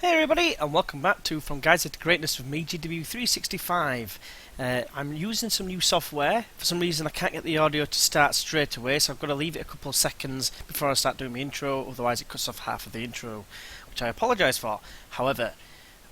Hey everybody, and welcome back to From Guiseley to Greatness with me, GW365. I'm using some new software. For some reason I can't get the audio to start straight away, so I've got to leave it a couple of seconds before I start doing my intro, otherwise it cuts off half of the intro, which I apologise for. However,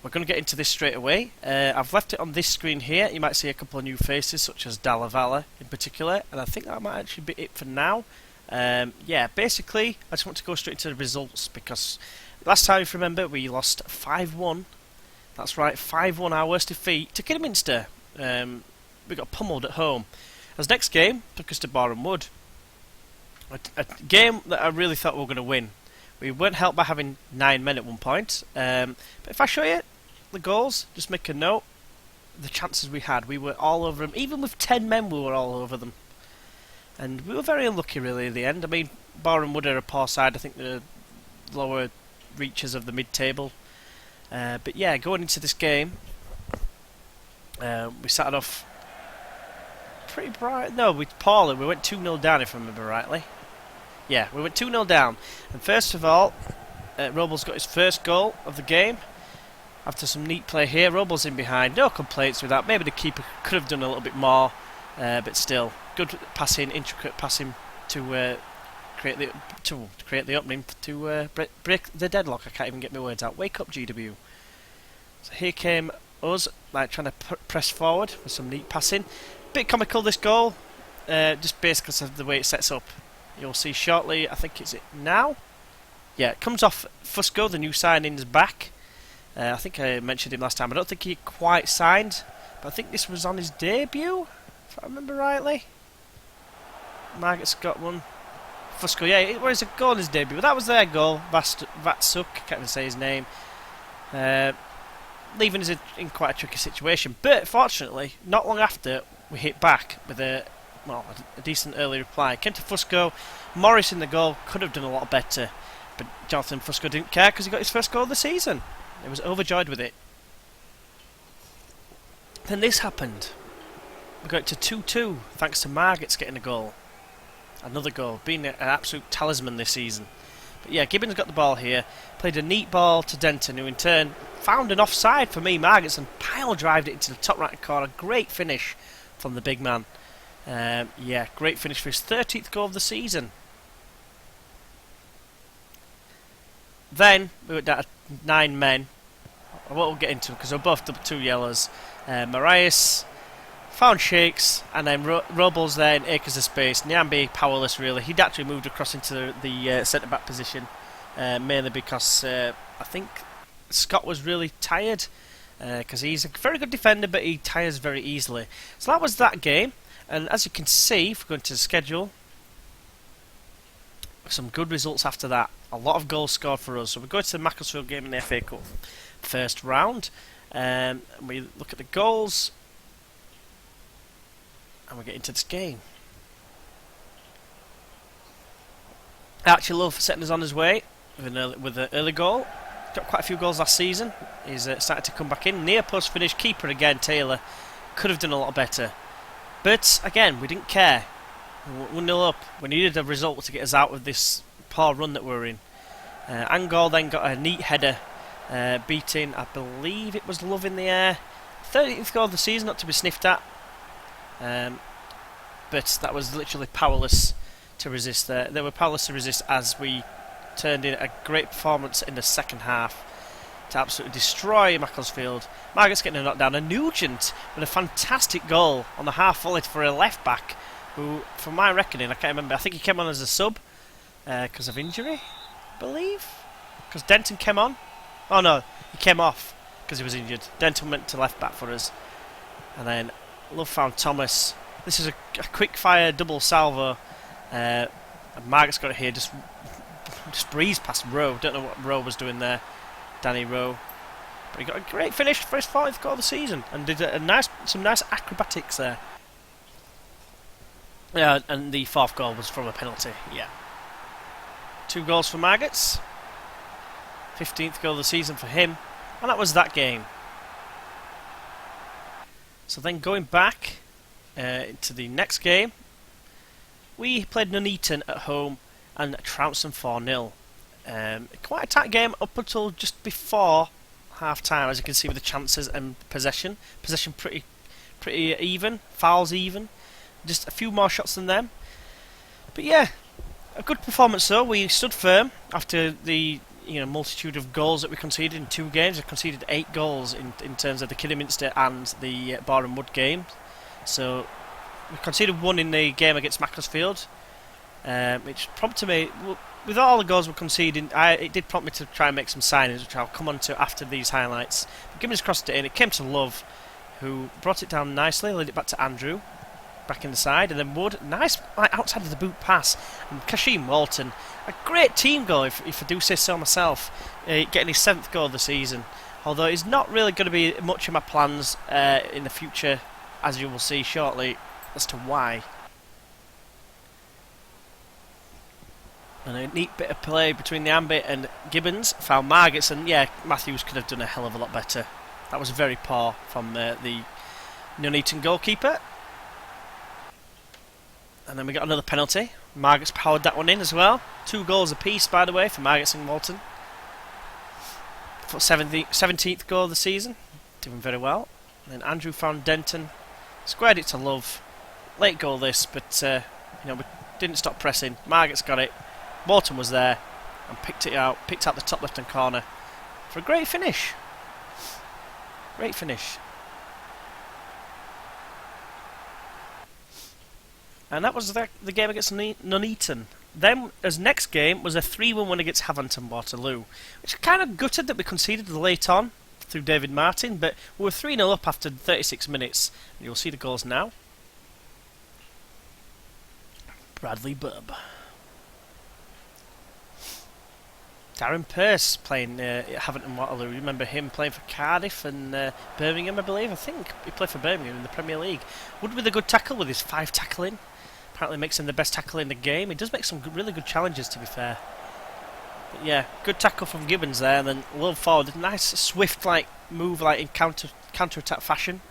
we're going to get into this straight away. I've left it on this screen here. You might see a couple of new faces, such as Dalavala in particular, and I think that might actually be it for now. Basically, I just want to go straight into the results because last time, if you remember, we lost 5-1. That's right, 5-1, our worst defeat to Kidderminster. We got pummeled at home. As next game took us to Boreham Wood. A game that I really thought we were going to win. We weren't helped by having 9 men at one point. But if I show you the goals, just make a note. The chances we had, we were all over them. Even with 10 men, we were all over them. And we were very unlucky, really, in the end. I mean, Boreham Wood are a poor side. I think the lower reaches of the mid-table. But yeah, going into this game, we started off pretty bright. No, poorly. We went 2-0 down, if I remember rightly. Yeah, we went 2-0 down. And first of all, Robles got his first goal of the game. After some neat play here, Robles in behind. No complaints with that. Maybe the keeper could have done a little bit more, but still, good passing, intricate passing to create the opening to break the deadlock. I can't even get my words out. Wake up, GW. So here came us, like trying to press forward with some neat passing. Bit comical this goal, just basically because of the way it sets up. You'll see shortly. I think it's it now. Yeah, it comes off Fusco, the new signing's back. I think I mentioned him last time. I don't think he quite signed, but I think this was on his debut, if I remember rightly. Margaret's got one. Fusco, yeah, it was a goal in his debut, but that was their goal. Vatsuk, can't even say his name. Leaving us in quite a tricky situation. But fortunately, not long after, we hit back with a decent early reply. Came to Fusco. Morris in the goal could have done a lot better, but Jonathan Fusco didn't care because he got his first goal of the season. He was overjoyed with it. Then this happened. We got it to 2-2 thanks to Margaret's getting a goal. Another goal, being an absolute talisman this season. But yeah, Gibbons got the ball here, played a neat ball to Denton, who in turn found an offside for me, Margetson, pile drived it into the top right corner. Great finish from the big man. Great finish for his 13th goal of the season. Then we went down to 9 men. I won't get into them because we're both double 2 yellows. Marias found Shakes, and then Robles there in acres of space. Nyambi powerless, really. He'd actually moved across into the centre-back position, mainly because I think Scott was really tired, because he's a very good defender, but he tires very easily. So that was that game, and as you can see, if we're going to the schedule, some good results after that. A lot of goals scored for us. So we go to the Macclesfield game in the FA Cup first round, and we look at the goals. And we get into this game. Archie Love setting us on his way with an early goal. Got quite a few goals last season. He's started to come back in. Near post finish. Keeper again, Taylor. Could have done a lot better. But again, we didn't care. 1-0 up. We needed a result to get us out of this poor run that we're in. Angol then got a neat header. Beating, I believe it was Love in the air. 13th goal of the season, not to be sniffed at. But that was literally powerless to resist there. They were powerless to resist as we turned in a great performance in the second half to absolutely destroy Macclesfield. Margaret's getting a knockdown, and Nugent with a fantastic goal on the half volley for a left back who, from my reckoning, I can't remember, I think he came on as a sub because of injury, I believe, because Denton came on. Oh no, he came off because he was injured. Denton went to left back for us, and then Love found Thomas. This is a quick fire double salvo. And Margaret's got it here. Just breezed past Rowe. Don't know what Rowe was doing there. Danny Rowe. But he got a great finish for his 4th goal of the season and did some nice acrobatics there. Yeah, and the 4th goal was from a penalty. Yeah. 2 goals for Margaret's. 15th goal of the season for him. And that was that game. So then going back into the next game, we played Nuneaton at home and trounced them 4-0. Quite a tight game up until just before half time, as you can see with the chances and possession. Possession pretty even, fouls even, just a few more shots than them. But yeah, a good performance though. We stood firm after the multitude of goals that we conceded in 2 games. We conceded 8 goals in terms of the Kidderminster and the Boreham Wood game. So we conceded 1 in the game against Macclesfield, which prompted me, with all the goals we're conceding, it did prompt me to try and make some signings, which I'll come on to after these highlights. But Gibbons crossed it in, it came to Love, who brought it down nicely, laid it back to Andrew, back in the side, and then Wood, nice outside of the boot pass, and Kashim Walton, a great team goal if I do say so myself, getting his 7th goal of the season, although he's not really going to be much of my plans in the future, as you will see shortly as to why. And a neat bit of play between the Ambit and Gibbons, found Margits, and yeah, Matthews could have done a hell of a lot better. That was very poor from the Nuneaton goalkeeper. And then we got another penalty. Margits powered that one in as well. 2 goals apiece, by the way, for Margits and Walton. For 17th goal of the season. Doing very well. And then Andrew found Denton. Squared it to Love. Late goal this, but we didn't stop pressing. Margits got it. Walton was there and picked out the top left-hand corner for a great finish. Great finish. And that was the game against Nuneaton. Then, as next game, was a 3-1 win against Havanton Waterloo, which kind of gutted that we conceded late on through David Martin, but we were 3-0 up after 36 minutes. And you'll see the goals now. Bradley Bubb. Darren Pearce playing at Havanton Waterloo. You remember him playing for Cardiff and Birmingham, I believe. I think he played for Birmingham in the Premier League. Wood with a good tackle with his 5 tackling. Apparently makes him the best tackler in the game. He does make some really good challenges, to be fair. But yeah, good tackle from Gibbons there, and then a little forward. Nice swift move in counter-attack fashion.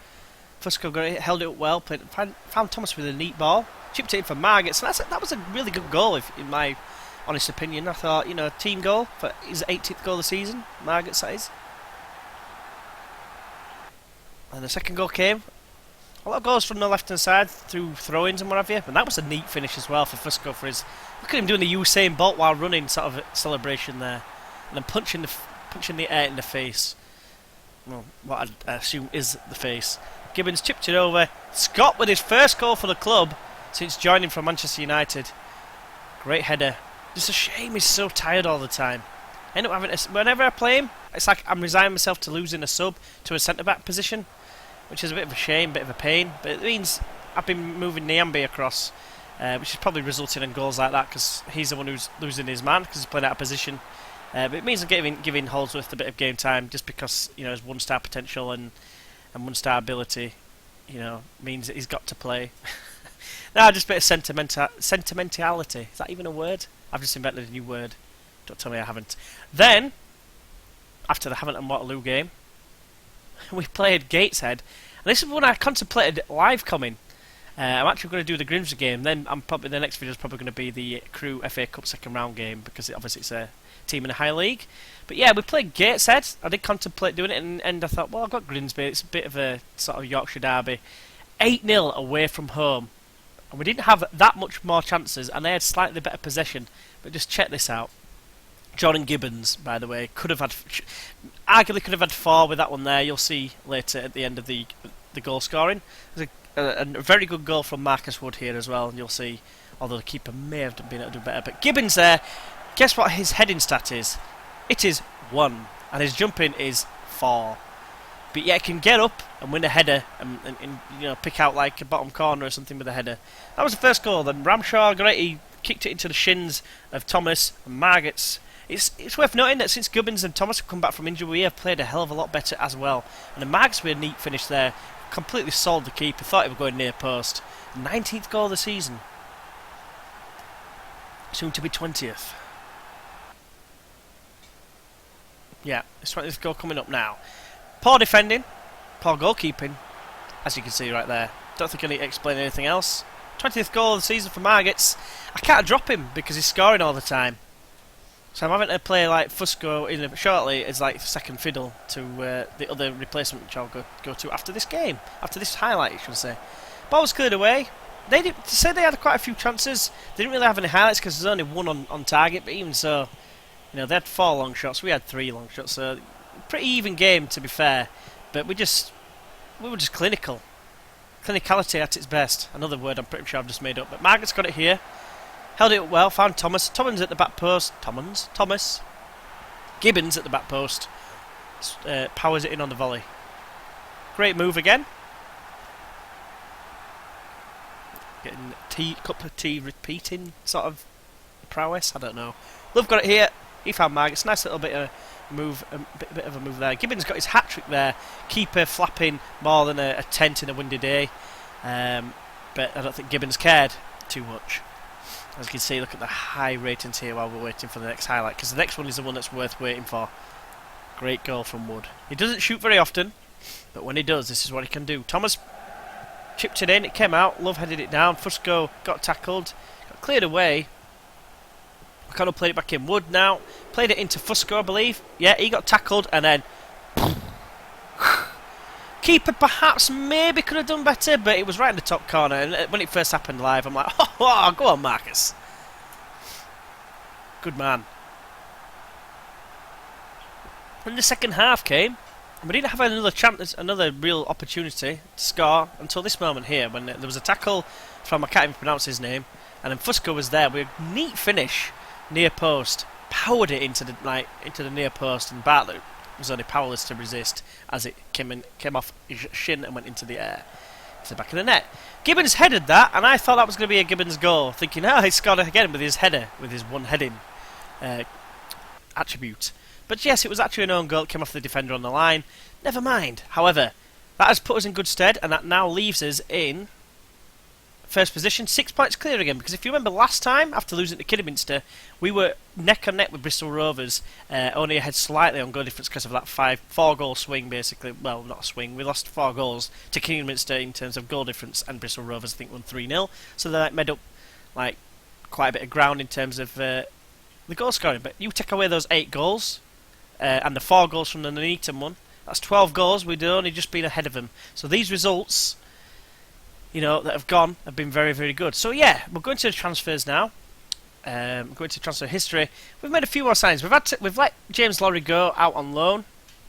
Fusco got it, held it up well, found Thomas with a neat ball. Chipped it in for Margits. So that was a really good goal, in my honest opinion. I thought, a team goal for his 18th goal of the season. Margits, that is. And the second goal came. A lot of goals from the left-hand side through throw-ins and what have you. And that was a neat finish as well for Fusco for his... Look at him doing the Usain Bolt while running sort of celebration there. And then punching the air in the face. Well, what I assume is the face. Gibbons chipped it over. Scott with his first goal for the club since joining from Manchester United. Great header. Just a shame he's so tired all the time. I end up having whenever I play him, it's like I'm resigning myself to losing a sub to a centre-back position, which is a bit of a shame, bit of a pain. But it means I've been moving Niambi across, which is probably resulting in goals like that because he's the one who's losing his man because he's playing out of position. But it means I'm giving Holdsworth a bit of game time just because his 1-star potential and 1-star ability, means that he's got to play. Nah, just a bit of sentimentality. Is that even a word? I've just invented a new word. Don't tell me I haven't. Then, after the Havanton Waterloo game, we played Gateshead. And this is when I contemplated live coming. I'm actually going to do the Grimsby game. Then the next video is probably going to be the Crew FA Cup second round game because obviously it's a team in a high league. But yeah, we played Gateshead. I did contemplate doing it, and I thought, well, I've got Grimsby. It's a bit of a sort of Yorkshire derby. 8-0 away from home. And we didn't have that much more chances, and they had slightly better possession. But just check this out. Jordan Gibbons, by the way, arguably could have had 4 with that one there. You'll see later at the end of the goal scoring. There's a very good goal from Marcus Wood here as well, and you'll see, although the keeper may have been able to do better. But Gibbons there, guess what his heading stat is? It is 1, and his jumping is 4. But yeah, he can get up and win a header and pick out like a bottom corner or something with a header. That was the first goal. Then Ramshaw, he kicked it into the shins of Thomas and Margits. It's worth noting that since Gibbons and Thomas have come back from injury, we have played a hell of a lot better as well. And the Margits with a neat finish there, completely sold the keeper. Thought he was going near post. 19th goal of the season. Soon to be 20th. Yeah, it's 20th goal coming up now. Poor defending, poor goalkeeping, as you can see right there. Don't think I need to explain anything else. 20th goal of the season for Margits. I can't drop him because he's scoring all the time. So I'm having to play like Fusco in shortly as like second fiddle to the other replacement, which I'll go to after this game, after this highlight, I should say. Ball was cleared away. They did say they had quite a few chances. They didn't really have any highlights because there's only one on target. But even so, they had 4 long shots. We had 3 long shots. So pretty even game, to be fair. But we were just clinical. Clinicality at its best. Another word I'm pretty sure I've just made up. But Margaret's got it here. Held it up well. Found Thomas. Thomas at the back post. Thomas. Gibbons at the back post. Powers it in on the volley. Great move again. Getting cup of tea repeating sort of prowess. I don't know. Love got it here. He found Margaret's. Nice little bit of move. A bit of a move there. Gibbons got his hat trick there. Keeper flapping more than a tent in a windy day. But I don't think Gibbons cared too much. As you can see, look at the high ratings here while we're waiting for the next highlight, because the next one is the one that's worth waiting for. Great goal from Wood. He doesn't shoot very often, but when he does, this is what he can do. Thomas chipped it in, it came out, Love headed it down, Fusco got tackled, got cleared away. O'Connell played it back in. Wood now played it into Fusco, I believe. Yeah, he got tackled, and then keeper perhaps maybe could have done better, but it was right in the top corner, and when it first happened live, I'm like, oh, go on, Marcus. Good man. When the second half came, we didn't have another chance, another real opportunity to score until this moment here, when there was a tackle from, I can't even pronounce his name, and then Fusco was there with a neat finish near post, powered it into the near post, and Bartlett was only powerless to resist as it came off his shin and went into the air. It's the back of the net. Gibbons headed that, and I thought that was going to be a Gibbons goal, thinking, he scored again with his header, with his one heading attribute. But yes, it was actually an own goal. It came off the defender on the line. Never mind. However, that has put us in good stead, and that now leaves us in first position, 6 points clear again. Because if you remember last time, after losing to Kidderminster, we were neck and neck with Bristol Rovers, only ahead slightly on goal difference because of that 4-goal swing, basically. Well, not a swing. We lost 4 goals to Kidderminster in terms of goal difference, and Bristol Rovers, I think, won 3-0. So that made up quite a bit of ground in terms of the goal scoring. But you take away those 8 goals, and the 4 goals from the Nuneaton one, that's 12 goals. We'd only just been ahead of them. So these results, that have gone, have been very, very good. So yeah, we're going to the transfers now. Going to transfer history. We've made a few more signings. We've let James Lorry go out on loan.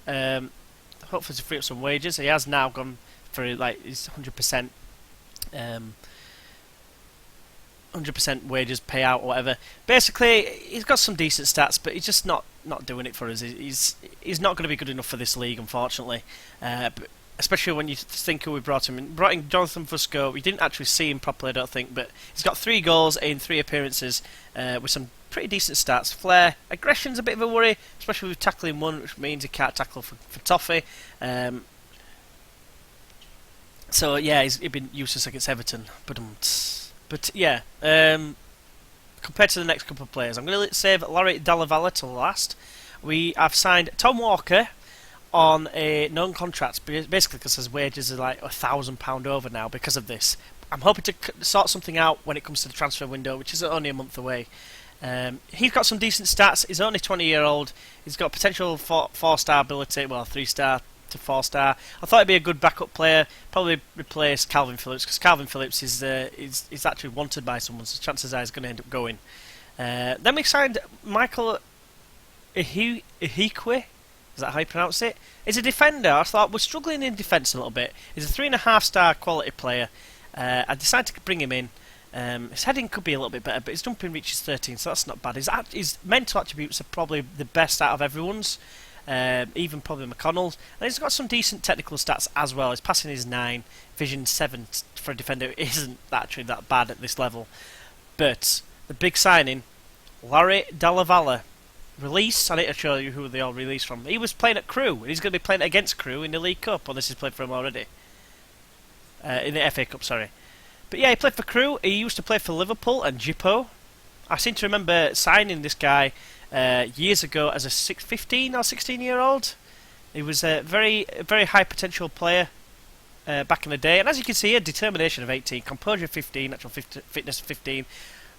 Hopefully to free up some wages. He has now gone for his 100%. 100% wages payout or whatever. Basically, he's got some decent stats, but he's just not doing it for us. He's not going to be good enough for this league, unfortunately. But especially when you think who we brought him in. Brought in Jonathan Fusco. We didn't actually see him properly, I don't think, but he's got 3 goals in 3 appearances with some pretty decent stats. Flair, aggression's a bit of a worry, especially with tackling one, which means he can't tackle for Toffee. So yeah, he's been useless against Everton. But yeah, compared to the next couple of players, I'm going to save Laurie Dallavala till last. I've signed Tom Walker on a non-contract, basically because his wages are like £1,000 over now because of this. I'm hoping to sort something out when it comes to the transfer window, which is only a month away. He's got some decent stats. He's only 20-year-old. He's got potential 4-star ability, well, 3-star to 4-star. I thought he'd be a good backup player. Probably replace Calvin Phillips, because Calvin Phillips is actually wanted by someone, so chances are he's going to end up going. Then we signed Michael Ihikwe. Is that how you pronounce it? He's a defender. I thought we're struggling in defence a little bit. He's a 3.5-star quality player. I decided to bring him in. His heading could be a little bit better, but his jumping reach is 13, so that's not bad. His mental attributes are probably the best out of everyone's. Even probably McConnell's, and he's got some decent technical stats as well. His passing is 9, vision 7 for a defender who isn't actually that bad at this level. But the big signing, Larry Dallavala, release. I need to show you who they all released from. He was playing at Crewe, and he's going to be playing against Crewe in the League Cup. Well, this is played for him already. In the FA Cup, sorry. But yeah, he played for Crewe. He used to play for Liverpool and Jippo. I seem to remember signing this guy years ago as a 15 or 16-year-old. He was a very high potential player back in the day, and as you can see, a determination of 18, composure 15, actual fitness 15.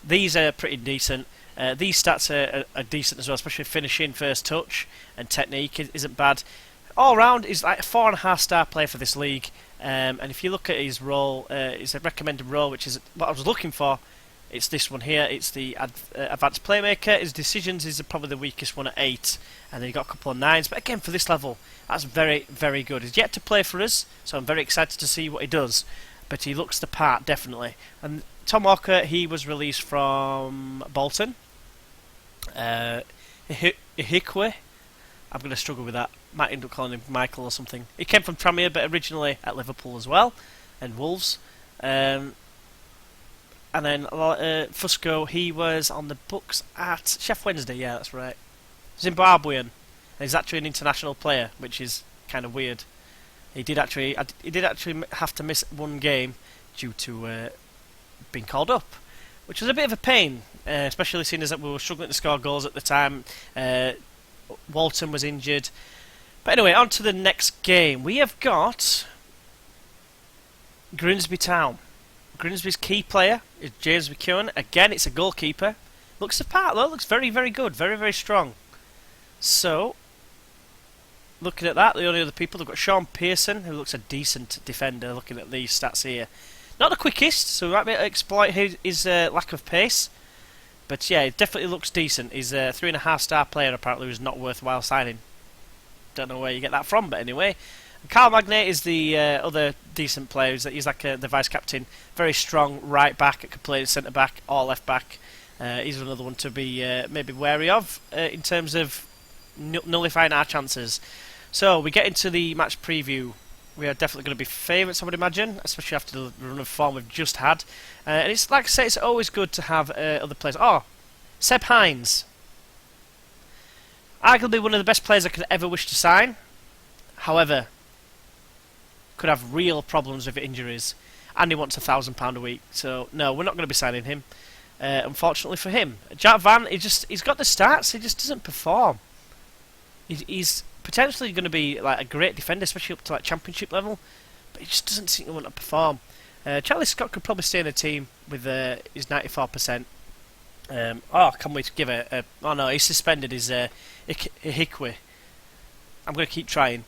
These are pretty decent. These stats are decent as well, especially finishing, first touch, and technique isn't bad. All round, he's like a 4.5-star player for this league. And if you look at his role, his recommended role, which is what I was looking for, it's this one here. It's the advanced playmaker. His decisions is probably the weakest one at 8, and then he got a couple of 9s. But again, for this level, that's very, very good. He's yet to play for us, so I'm very excited to see what he does. But he looks the part, definitely. And Tom Walker, he was released from Bolton. Ihikwe. I'm going to struggle with that. Might end up calling him Michael or something. He came from Tranmere, but originally at Liverpool as well, and Wolves. And then Fusco, he was on the books at Chef Wednesday. Yeah, that's right. Zimbabwean. And he's actually an international player, which is kind of weird. He did actually have to miss one game due to being called up, which was a bit of a pain, especially seeing as that we were struggling to score goals at the time. Walton was injured. But anyway, on to the next game. We have got Grimsby Town. Grimsby's key player is James McEwen. Again, it's a goalkeeper. Looks the part though. Looks very, very good. Very, very strong. So, looking at that, the only other people, they've got Sean Pearson, who looks a decent defender, looking at these stats here. Not the quickest, so we might be able to exploit his lack of pace. But yeah, it definitely looks decent. He's a 3.5-star player, apparently, who's not worthwhile signing. Don't know where you get that from, but anyway. Carl Magnate is the other decent player. He's like the vice-captain. Very strong right back, could play centre-back or left-back. He's another one to be maybe wary of in terms of nullifying our chances. So, we get into the match preview. We are definitely going to be favourites, I would imagine, especially after the run of form we've just had. And it's like I say, it's always good to have other players. Oh, Seb Hines. Arguably one of the best players I could ever wish to sign. However, could have real problems with injuries. And he wants £1,000 a week. So, no, we're not going to be signing him. Unfortunately for him. Jack Van, he's got the stats, he just doesn't perform. He's potentially going to be like a great defender, especially up to like championship level, but he just doesn't seem to want to perform. Charlie Scott could probably stay in the team with his 94%. Can we give oh no, he's suspended his Ihikwe. I'm going to keep trying.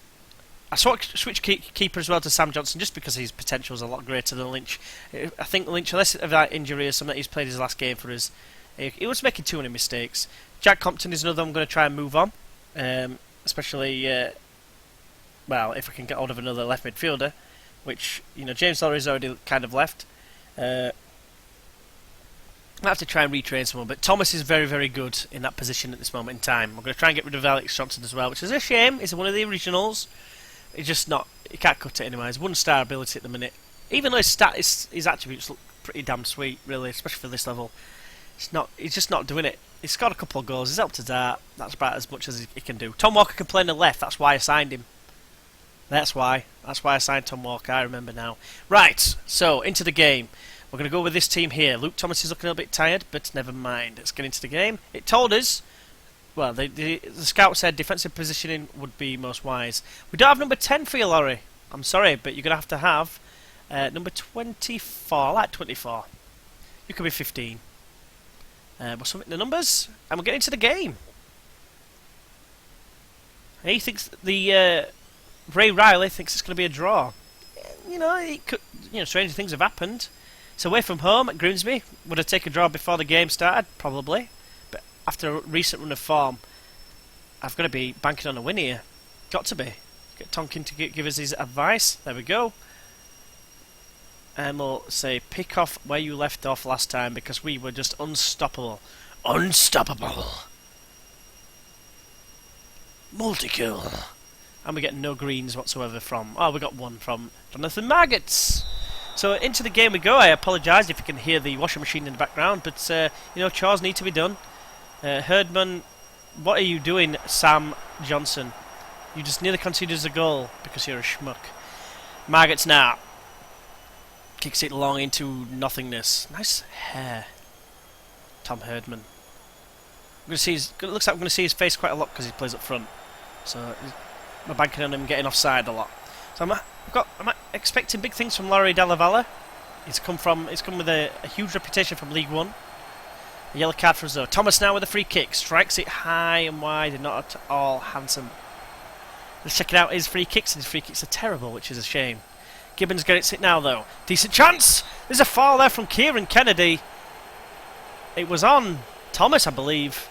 I switch keeper as well to Sam Johnson just because his potential is a lot greater than Lynch. I think Lynch, unless of that injury or something, he's played his last game for us. He was making too many mistakes. Jack Compton is another I'm going to try and move on. Especially, well, if I can get hold of another left midfielder, which, you know, James Lowry's already kind of left. I have to try and retrain someone, but Thomas is very, very good in that position at this moment in time. I'm going to try and get rid of Alex Johnson as well, which is a shame. He's one of the originals. He's just not, he can't cut it anymore. He's 1-star ability at the minute. Even though his attributes look pretty damn sweet, really, especially for this level. He's just not doing it. He's scored a couple of goals. He's helped us out. That's about as much as he can do. Tom Walker can play on the left. That's why I signed him. That's why I signed Tom Walker. I remember now. Right. So into the game. We're going to go with this team here. Luke Thomas is looking a little bit tired, but never mind. Let's get into the game. It told us. Well, the scout said defensive positioning would be most wise. We don't have number 10 for you, Laurie. I'm sorry, but you're going to have number 24. I like 24. You could be 15. We'll submit the numbers, and we'll get into the game. He thinks Ray Riley thinks it's going to be a draw. You know, stranger things have happened. It's away from home at Grimsby. Would have taken a draw before the game started, probably. But after a recent run of form, I've got to be banking on a win here. Got to be. Get Tonkin to give us his advice. There we go. And we'll say pick off where you left off last time because we were just unstoppable. Unstoppable. Multi-kill. And we get no greens whatsoever from... Oh, we got one from Jonathan Maggots. So into the game we go. I apologise if you can hear the washing machine in the background, but chores need to be done. Herdman, what are you doing, Sam Johnson? You just nearly conceded a goal because you're a schmuck. Maggots now. Kicks it long into nothingness. Nice hair. Tom Herdman. Looks like I'm going to see his face quite a lot because he plays up front. So we're banking on him getting offside a lot. So I'm expecting big things from Laurie Dalla Valle. He's come with a huge reputation from League One. A yellow card for us though. Thomas now with a free kick. Strikes it high and wide and not at all handsome. Let's check it out. His free kicks, and his free kicks are terrible, which is a shame. Gibbons gets it now though. Decent chance! There's a foul there from Kieran Kennedy. It was on Thomas, I believe.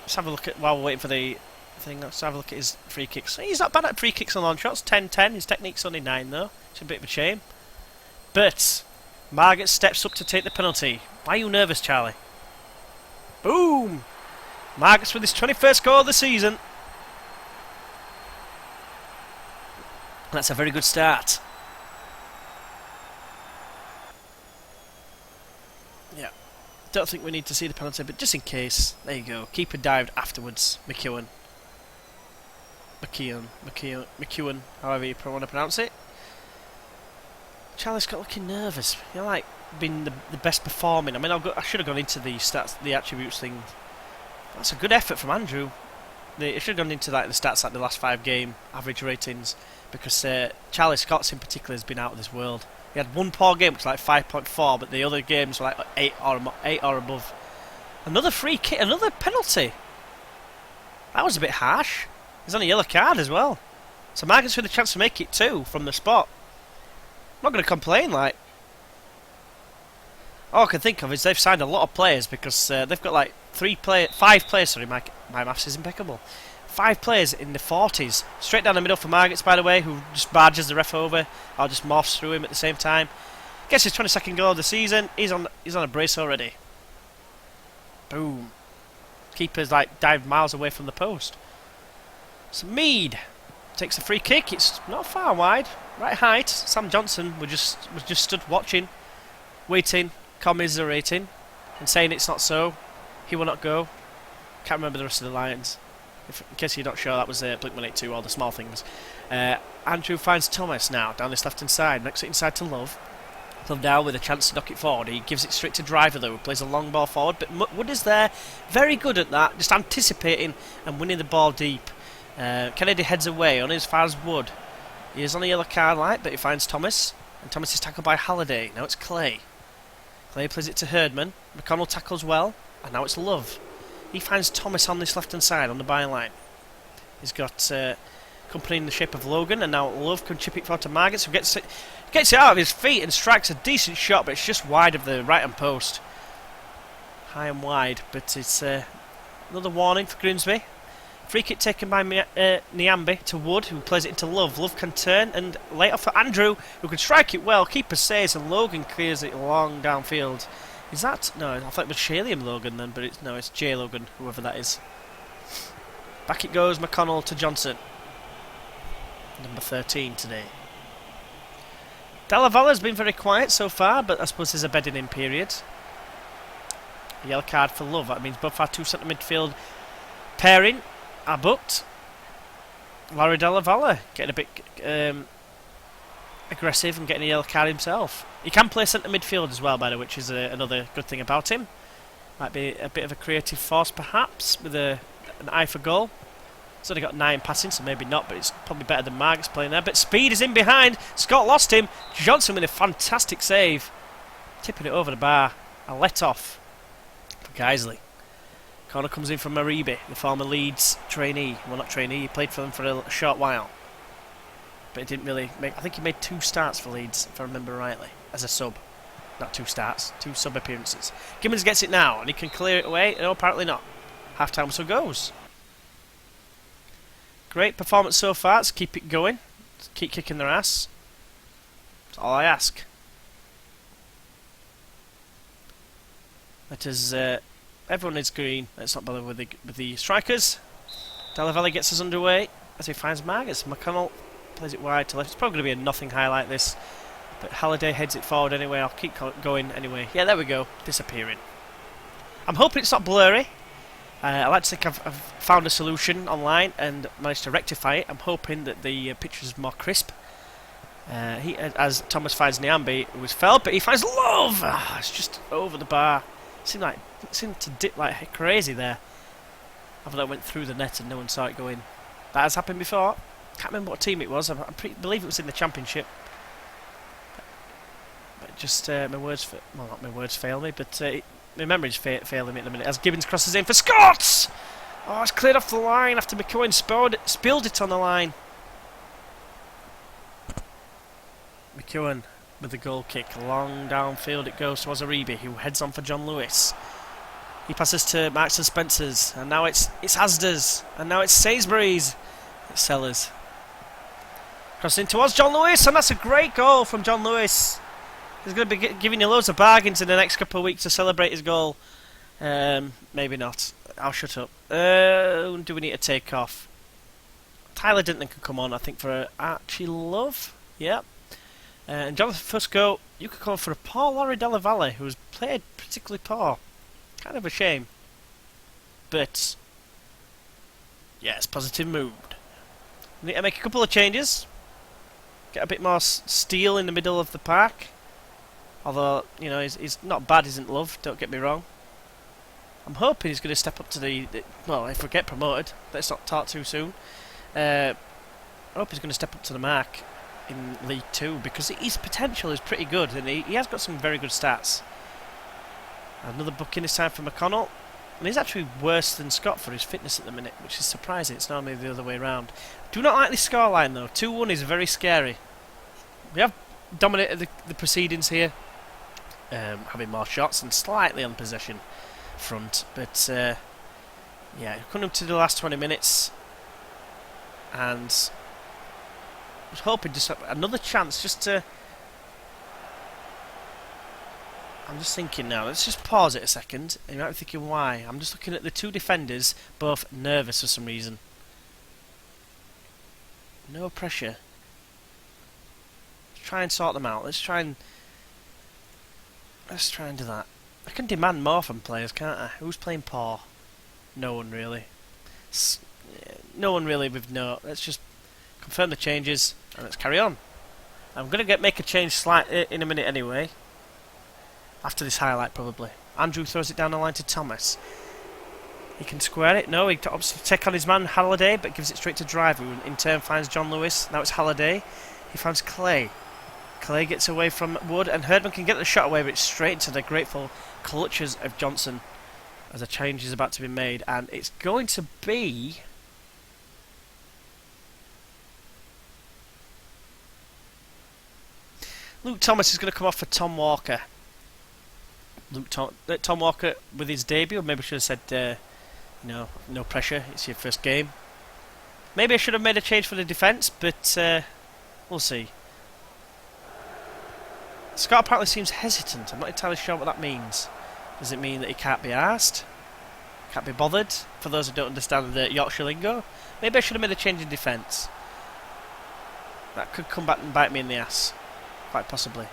Let's have a look at, while we're waiting for the thing, let's have a look at his free kicks. He's not bad at free kicks and long shots. 10-10. His technique's only 9 though. It's a bit of a shame. But Margaret steps up to take the penalty. Why are you nervous, Charlie? Boom! Margaret's with his 21st goal of the season. That's a very good start. Yeah. Don't think we need to see the penalty, but just in case, there you go. Keeper dived afterwards. McEwen, however you want to pronounce it. Charlie Scott looking nervous. You're like being the best performing. I mean, I should have gone into the stats, the attributes thing. That's a good effort from Andrew. It should have gone into like the stats, like the last 5 game average ratings, because Charlie Scott's in particular has been out of this world. He had one poor game, which was like 5.4, but the other games were like 8 or above. Another free kick, another penalty. That was a bit harsh. He's on a yellow card as well. So Margaret's with a chance to make it 2 from the spot. I'm not going to complain, like. All I can think of is they've signed a lot of players, because they've got like 5 players, sorry, my maths is impeccable. 5 players in the 40s. Straight down the middle for Margaret's, by the way, who just barges the ref over, or just morphs through him at the same time. Gets his 22nd goal of the season. He's on a brace already. Boom. Keeper's like dived miles away from the post. So Mead takes a free kick. It's not far wide. Right height. Sam Johnson was just stood watching, waiting, commiserating, and saying it's not so. He will not go. Can't remember the rest of the lines. In case you're not sure, that was Blink-182, all the small things. Andrew finds Thomas now down this left-hand side, next it inside to Love. Love now with a chance to knock it forward. He gives it straight to Driver though, who plays a long ball forward, but Wood is there, very good at that, just anticipating and winning the ball deep. Kennedy heads away, only as far as Wood. He is on a yellow card light, but he finds Thomas, and Thomas is tackled by Halliday. Now it's Clay. Clay plays it to Herdman. McConnell tackles well, and now it's Love. He finds Thomas on this left-hand side, on the byline. He's got company in the shape of Logan, and now Love can chip it forward to Margaret, so gets it out of his feet and strikes a decent shot, but it's just wide of the right-hand post. High and wide, but it's another warning for Grimsby. Free kick taken by Niambi to Wood, who plays it into Love. Love can turn and lay it off for Andrew, who can strike it well. Keeper saves, and Logan clears it long downfield. Is that? No, I thought it was Shalium Logan then, but it's J Logan, whoever that is. Back it goes, McConnell to Johnson. Number 13 today. Della Valle's been very quiet so far, but I suppose there's a bedding in period. A yellow card for Love. That means both our 2 centre midfield pairing are booked. Larry Della Valle getting a bit aggressive and getting a yellow card himself. He can play centre midfield as well, by the way, which is another good thing about him. Might be a bit of a creative force, perhaps, with an eye for goal. He's only got 9 passing, so maybe not, but it's probably better than Margaret's playing there. But Speed is in behind. Scott lost him. Johnson with a fantastic save. Tipping it over the bar. A let-off for Guiseley. Corner comes in from Maribe, the former Leeds trainee. Well, not trainee, he played for them for a short while. But he didn't really make... I think he made 2 starts for Leeds, if I remember rightly, as a sub. Not 2 starts, 2 sub appearances. Gibbons gets it now, and he can clear it away. No, apparently not. Half-time whistle goes. Great performance so far. Let's keep it going. Let's keep kicking their ass. That's all I ask. Let us... everyone is green. Let's not bother with the strikers. Della Valle gets us underway as he finds Margaret. McConnell plays it wide to left. It's probably going to be a nothing highlight this, but Halliday heads it forward anyway. I'll keep going anyway. Yeah, there we go. Disappearing. I'm hoping it's not blurry. I like to think I've found a solution online and managed to rectify it. I'm hoping that the picture is more crisp. As Thomas finds Niambi, who was felled, but he finds Love. It's just over the bar. It seemed to dip like crazy there. I thought it went through the net and no one saw it go in. That has happened before. Can't remember what team it was. I believe it was in the Championship. But just my words fail me. But My memory's failing me at the minute as Gibbons crosses in for Scott! Oh, it's cleared off the line after McEwen spilled it on the line. McEwen with the goal kick. Long downfield it goes towards Aribi, who heads on for John Lewis. He passes to Marks and Spencer's, and now it's Asda's, and now it's Sainsbury's. It's Sellers. Crossing towards John Lewis, and that's a great goal from John Lewis. He's going to be giving you loads of bargains in the next couple of weeks to celebrate his goal. Maybe not. I'll shut up. Do we need to take off? Tyler Dinton can come on, I think, for Archie Love. Yep. And Jonathan Fusco, you could come for a Paul Laurie Della Valle, who's played particularly poor. Kind of a shame. But, yes, positive mood. Need to make a couple of changes. Get a bit more steel in the middle of the park. Although, you know, he's not bad, isn't Love, don't get me wrong. I'm hoping he's going to step up to well, if we get promoted, let's not talk too soon. I hope he's going to step up to the mark in League 2, because his potential is pretty good, and he has got some very good stats. Another booking this time for McConnell, and he's actually worse than Scott for his fitness at the minute, which is surprising. It's normally the other way around. Do not like this scoreline though. 2-1 is very scary. We have dominated the proceedings here, having more shots and slightly on possession front, but yeah, coming up to the last 20 minutes, and I was hoping just another chance just to. I'm just thinking now, let's just pause it a second, and you might be thinking why. I'm just looking at the two defenders, both nervous for some reason. No pressure. Let's try and sort them out. Let's try and do that. I can demand more from players, can't I? Who's playing poor? No one really. No one really with no. Let's just confirm the changes and let's carry on. I'm going to make a change in a minute anyway. After this highlight, probably. Andrew throws it down the line to Thomas. He can square it. No, he obviously take on his man Halliday, but gives it straight to Driver, who in turn finds John Lewis. Now it's Halliday. He finds Clay. Clay gets away from Wood, and Herdman can get the shot away, but it's straight into the grateful clutches of Johnson as a change is about to be made, and it's going to be. Luke Thomas is going to come off for Tom Walker. Tom Walker with his debut. Maybe I should have said, no pressure. It's your first game. Maybe I should have made a change for the defence, but we'll see. Scott apparently seems hesitant. I'm not entirely sure what that means. Does it mean that he can't be asked? Can't be bothered? For those who don't understand the Yorkshire lingo, maybe I should have made a change in defence. That could come back and bite me in the ass. Quite possibly.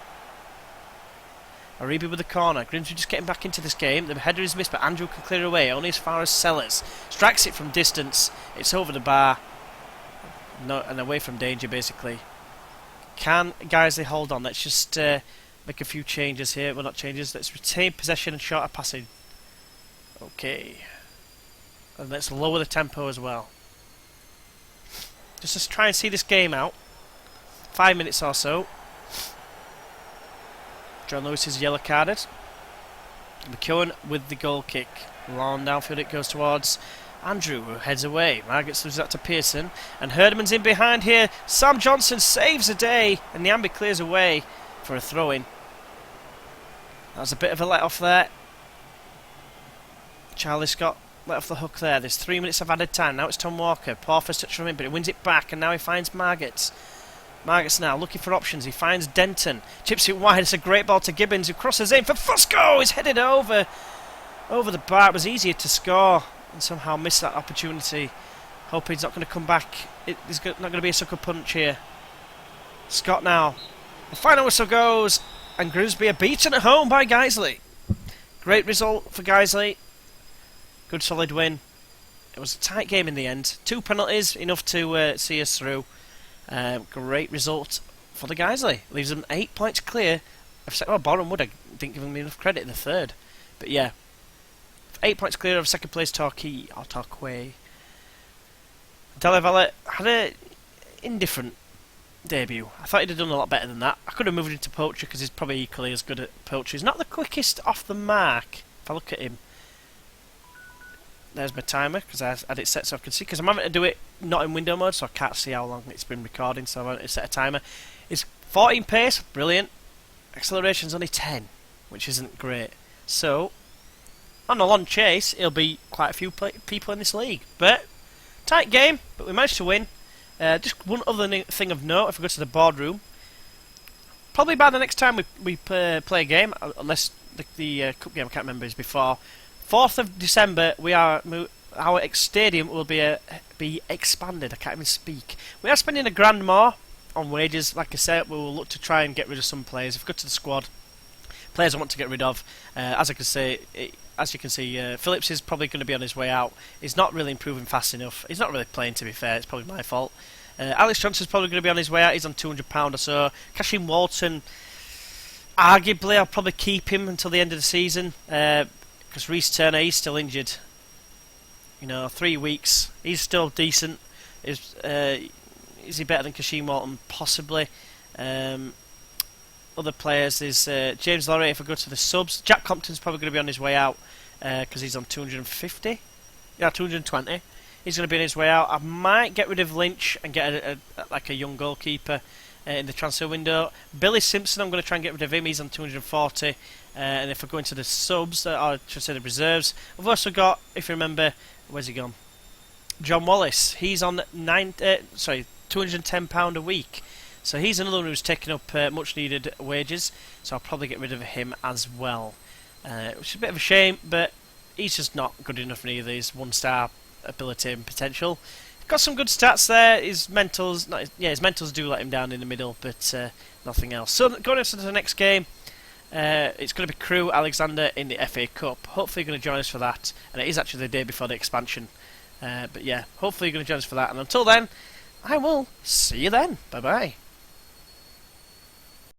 Aribi with the corner. Grimsby just getting back into this game. The header is missed, but Andrew can clear away, only as far as Sellers. Strikes it from distance. It's over the bar. No, and away from danger, basically. Can Guiseley hold on? Let's just make a few changes here. Well, not changes. Let's retain possession and shorter passing. Okay. And let's lower the tempo as well. Just to try and see this game out. 5 minutes or so. John Lewis is yellow carded. McEwen with the goal kick. Long downfield it goes towards Andrew, who heads away. Margaret loses that to Pearson. And Herdman's in behind here. Sam Johnson saves the day. And Nyambi clears away for a throw-in. That was a bit of a let-off there. Charlie Scott let off the hook there. There's 3 minutes of added time. Now it's Tom Walker. Poor first touch from him, but he wins it back. And now he finds Margaret. Margaret's now looking for options. He finds Denton. Chips it wide. It's a great ball to Gibbons, who crosses in for Fusco. He's headed over the bar. It was easier to score and somehow missed that opportunity. Hope he's not going to come back. There's not going to be a sucker punch here. Scott now. The final whistle goes, and Grimsby are beaten at home by Guiseley. Great result for Guiseley. Good solid win. It was a tight game in the end. 2 penalties, enough to see us through. Great result for the Guiseley. Leaves them 8 points clear. Boreham Wood, I didn't give them enough credit in the third. But yeah, 8 points clear of second place Torquay. Della Valle had an indifferent debut. I thought he'd have done a lot better than that. I could have moved into Poacher because he's probably equally as good at Poacher. He's not the quickest off the mark if I look at him, there's my timer, because I had it set so I can see, because I'm having to do it not in window mode, so I can't see how long it's been recording, so I'm having to set a timer. It's 14 pace, brilliant. Acceleration's only 10, which isn't great. So, on a long chase, it'll be quite a few people in this league. But, tight game, but we managed to win. Just one other thing of note, if we go to the boardroom, probably by the next time we play a game, unless the cup game, I can't remember, is before, 4th of December, our stadium will be expanded. I can't even speak. We are spending £1,000 more on wages. Like I said, we will look to try and get rid of some players. If we go to the squad, players I want to get rid of, as you can see, Phillips is probably going to be on his way out. He's not really improving fast enough. He's not really playing, to be fair. It's probably my fault. Alex Johnson's probably going to be on his way out. He's on £200 or so. Cashin Walton, arguably, I'll probably keep him until the end of the season. Because Reece Turner, he's still injured. 3 weeks. He's still decent. Is he better than Cashin Walton? Possibly. Other players is James Laurie. If I go to the subs, Jack Compton's probably going to be on his way out because he's on 250. Yeah, 220. He's going to be on his way out. I might get rid of Lynch and get a young goalkeeper in the transfer window. Billy Simpson, I'm going to try and get rid of him. He's on 240. And if I go into the subs, or I should say the reserves, I've also got, if you remember, where's he gone? John Wallace. He's on £210 a week. So he's another one who's taking up much needed wages. So I'll probably get rid of him as well. Which is a bit of a shame, but he's just not good enough for either. He's 1-star ability and potential. Got some good stats there. His mentals do let him down in the middle, but nothing else. So going on to the next game, it's going to be Crewe Alexander in the FA Cup. Hopefully you're going to join us for that, and it is actually the day before the expansion. But yeah, hopefully you're going to join us for that, and until then, I will see you then. Bye bye.